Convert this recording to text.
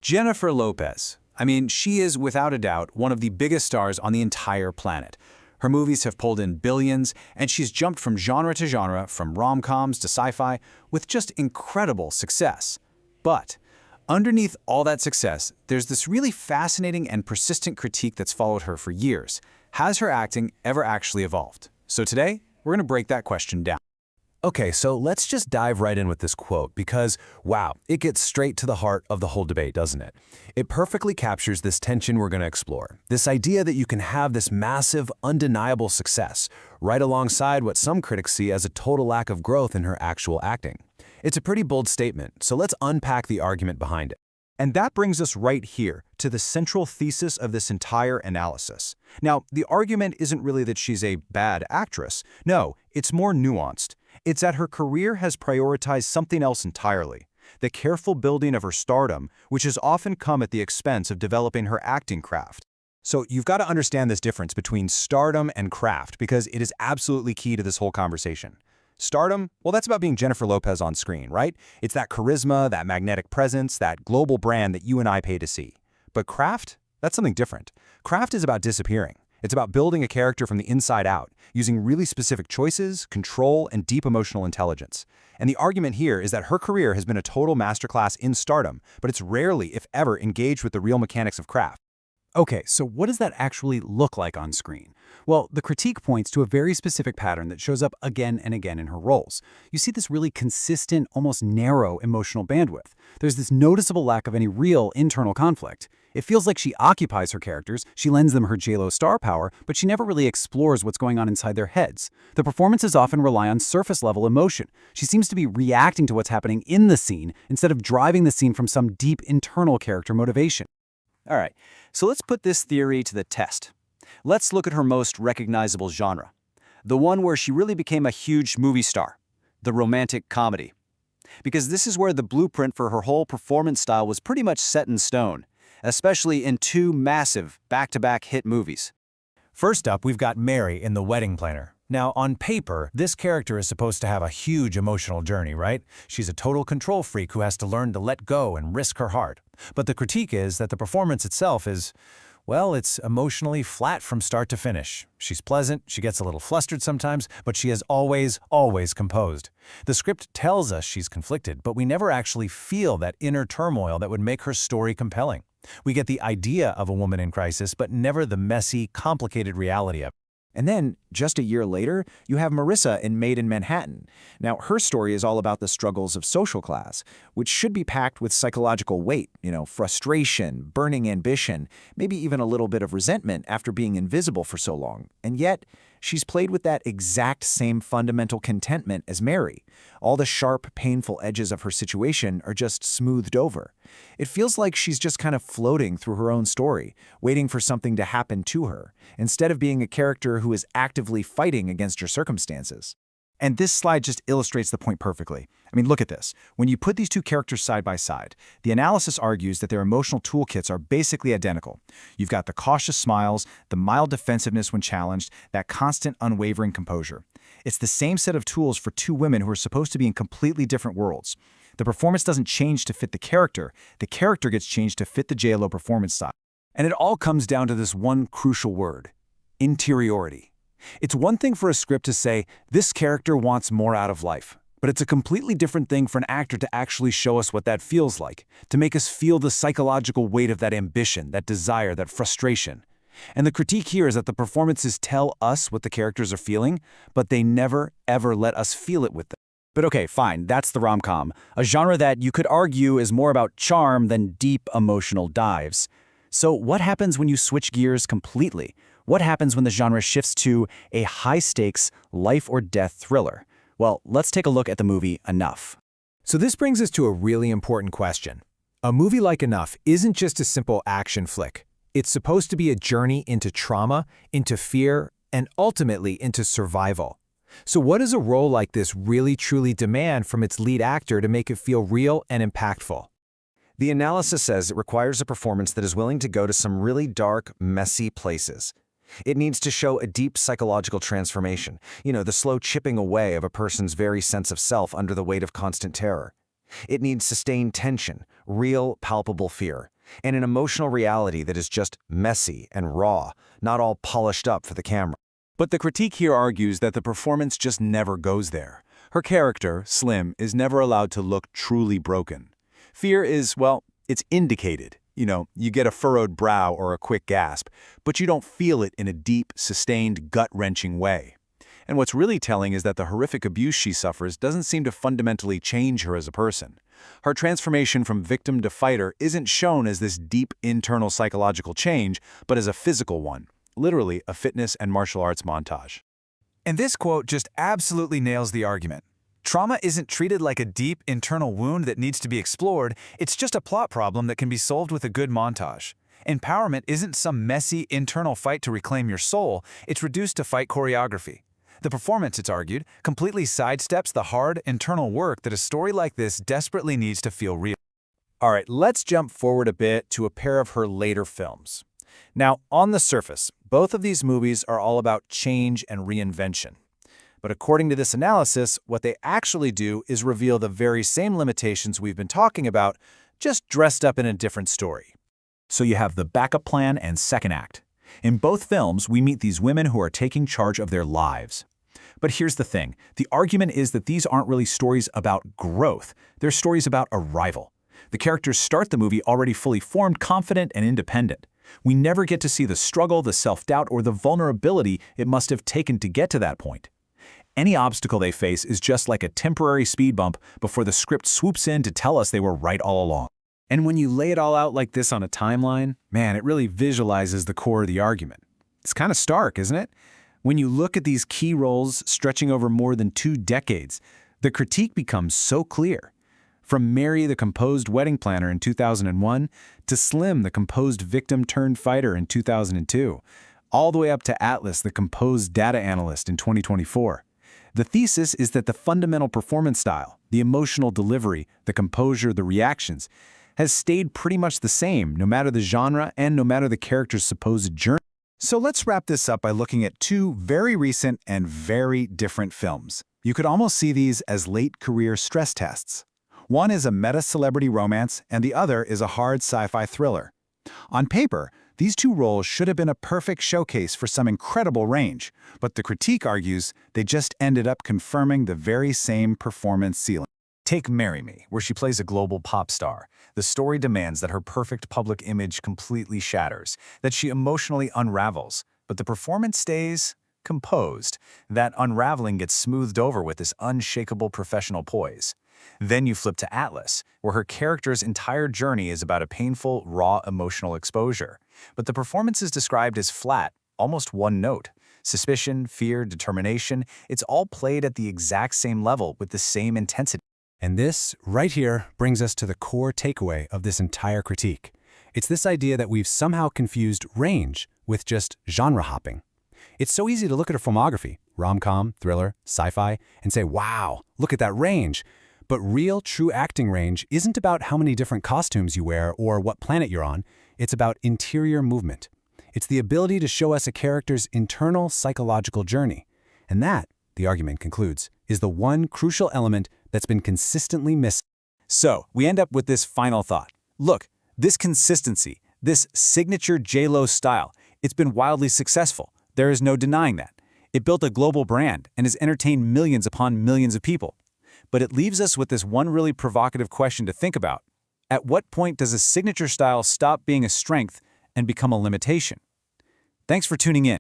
Jennifer Lopez. I mean, she is without a doubt one of the biggest stars on the entire planet. Her movies have pulled in billions, and she's jumped from genre to genre, from rom-coms to sci-fi, with just incredible success. But underneath all that success, there's this really fascinating and persistent critique that's followed her for years. Has her acting ever actually evolved? So today, we're going to break that question down. Okay, so let's just dive right in with this quote because, wow, it gets straight to the heart of the whole debate, doesn't it? It perfectly captures this tension we're going to explore. This idea that you can have this massive, undeniable success right alongside what some critics see as a total lack of growth in her actual acting. It's a pretty bold statement, so let's unpack the argument behind it. And that brings us right here to the central thesis of this entire analysis. Now, the argument isn't really that she's a bad actress. No, it's more nuanced. It's that her career has prioritized something else entirely, the careful building of her stardom, which has often come at the expense of developing her acting craft. So you've got to understand this difference between stardom and craft because it is absolutely key to this whole conversation. Stardom, well, that's about being Jennifer Lopez on screen, right? It's that charisma, that magnetic presence, that global brand that you and I pay to see. But craft, that's something different. Craft is about disappearing. It's about building a character from the inside out, using really specific choices, control, and deep emotional intelligence. And the argument here is that her career has been a total masterclass in stardom, but it's rarely, if ever, engaged with the real mechanics of craft. Okay, so what does that actually look like on screen? Well, the critique points to a very specific pattern that shows up again and again in her roles. You see this really consistent, almost narrow emotional bandwidth. There's this noticeable lack of any real internal conflict. It feels like she occupies her characters, she lends them her J-Lo star power, but she never really explores what's going on inside their heads. The performances often rely on surface-level emotion. She seems to be reacting to what's happening in the scene instead of driving the scene from some deep internal character motivation. All right, so let's put this theory to the test. Let's look at her most recognizable genre, the one where she really became a huge movie star, the romantic comedy. Because this is where the blueprint for her whole performance style was pretty much set in stone, especially in two massive back-to-back hit movies. First up, we've got Mary in The Wedding Planner. Now, on paper, this character is supposed to have a huge emotional journey, right? She's a total control freak who has to learn to let go and risk her heart. But the critique is that the performance itself is, well, it's emotionally flat from start to finish. She's pleasant, she gets a little flustered sometimes, but she is always composed. The script tells us she's conflicted, but we never actually feel that inner turmoil that would make her story compelling. We get the idea of a woman in crisis, but never the messy, complicated reality of it. And then, just a year later, you have Marissa in Made in Manhattan. Now, her story is all about the struggles of social class, which should be packed with psychological weight, frustration, burning ambition, maybe even a little bit of resentment after being invisible for so long. And yet, she's played with that exact same fundamental contentment as Mary. All the sharp, painful edges of her situation are just smoothed over. It feels like she's just kind of floating through her own story, waiting for something to happen to her, instead of being a character who is actively fighting against her circumstances. And this slide just illustrates the point perfectly. I mean, look at this. When you put these two characters side by side, the analysis argues that their emotional toolkits are basically identical. You've got the cautious smiles, the mild defensiveness when challenged, that constant, unwavering composure. It's the same set of tools for two women who are supposed to be in completely different worlds. The performance doesn't change to fit the character gets changed to fit the J-Lo performance style. And it all comes down to this one crucial word: interiority. It's one thing for a script to say, this character wants more out of life. But it's a completely different thing for an actor to actually show us what that feels like, to make us feel the psychological weight of that ambition, that desire, that frustration. And the critique here is that the performances tell us what the characters are feeling, but they never, ever let us feel it with them. But okay, fine, that's the rom-com, a genre that you could argue is more about charm than deep emotional dives. So what happens when you switch gears completely? What happens when the genre shifts to a high-stakes, life-or-death thriller? Well, let's take a look at the movie Enough. So this brings us to a really important question. A movie like Enough isn't just a simple action flick. It's supposed to be a journey into trauma, into fear, and ultimately into survival. So what does a role like this really truly demand from its lead actor to make it feel real and impactful? The analysis says it requires a performance that is willing to go to some really dark, messy places. It needs to show a deep psychological transformation, the slow chipping away of a person's very sense of self under the weight of constant terror. It needs sustained tension, real, palpable fear. and an emotional reality that is just messy and raw, not all polished up for the camera. But the critique here argues that the performance just never goes there. Her character, Slim, is never allowed to look truly broken. Fear is, well, it's indicated. You get a furrowed brow or a quick gasp, but you don't feel it in a deep, sustained, gut-wrenching way. And what's really telling is that the horrific abuse she suffers doesn't seem to fundamentally change her as a person. Her transformation from victim to fighter isn't shown as this deep internal psychological change, but as a physical one, literally a fitness and martial arts montage. And this quote just absolutely nails the argument. Trauma isn't treated like a deep internal wound that needs to be explored, it's just a plot problem that can be solved with a good montage. Empowerment isn't some messy internal fight to reclaim your soul, it's reduced to fight choreography. The performance, it's argued, completely sidesteps the hard, internal work that a story like this desperately needs to feel real. All right, let's jump forward a bit to a pair of her later films. Now, on the surface, both of these movies are all about change and reinvention. But according to this analysis, what they actually do is reveal the very same limitations we've been talking about, just dressed up in a different story. So you have the backup plan and second act. In both films, we meet these women who are taking charge of their lives. But here's the thing. The argument is that these aren't really stories about growth. They're stories about arrival. The characters start the movie already fully formed, confident, and independent. We never get to see the struggle, the self-doubt, or the vulnerability it must have taken to get to that point. Any obstacle they face is just like a temporary speed bump before the script swoops in to tell us they were right all along. And when you lay it all out like this on a timeline, man, it really visualizes the core of the argument. It's kind of stark, isn't it? When you look at these key roles stretching over more than 2 decades, the critique becomes so clear. From Mary, the composed wedding planner in 2001, to Slim, the composed victim-turned-fighter in 2002, all the way up to Atlas, the composed data analyst in 2024. The thesis is that the fundamental performance style, the emotional delivery, the composure, the reactions, has stayed pretty much the same no matter the genre and no matter the character's supposed journey. So let's wrap this up by looking at 2 very recent and very different films. You could almost see these as late career stress tests. One is a meta-celebrity romance and the other is a hard sci-fi thriller. On paper, these 2 roles should have been a perfect showcase for some incredible range, but the critique argues they just ended up confirming the very same performance ceiling. Take Marry Me, where she plays a global pop star. The story demands that her perfect public image completely shatters, that she emotionally unravels, but the performance stays composed. That unraveling gets smoothed over with this unshakable professional poise. Then you flip to Atlas, where her character's entire journey is about a painful, raw emotional exposure. But the performance is described as flat, almost one note. Suspicion, fear, determination, it's all played at the exact same level with the same intensity. And this, right here, brings us to the core takeaway of this entire critique. It's this idea that we've somehow confused range with just genre hopping. It's so easy to look at her filmography, rom-com, thriller, sci-fi, and say, wow, look at that range. But real, true acting range isn't about how many different costumes you wear or what planet you're on. It's about interior movement. It's the ability to show us a character's internal psychological journey. And that, the argument concludes, is the one crucial element that's been consistently missing. So, we end up with this final thought. Look, this consistency, this signature J-Lo style, it's been wildly successful. There is no denying that. It built a global brand and has entertained millions upon millions of people. But it leaves us with this one really provocative question to think about. At what point does a signature style stop being a strength and become a limitation? Thanks for tuning in.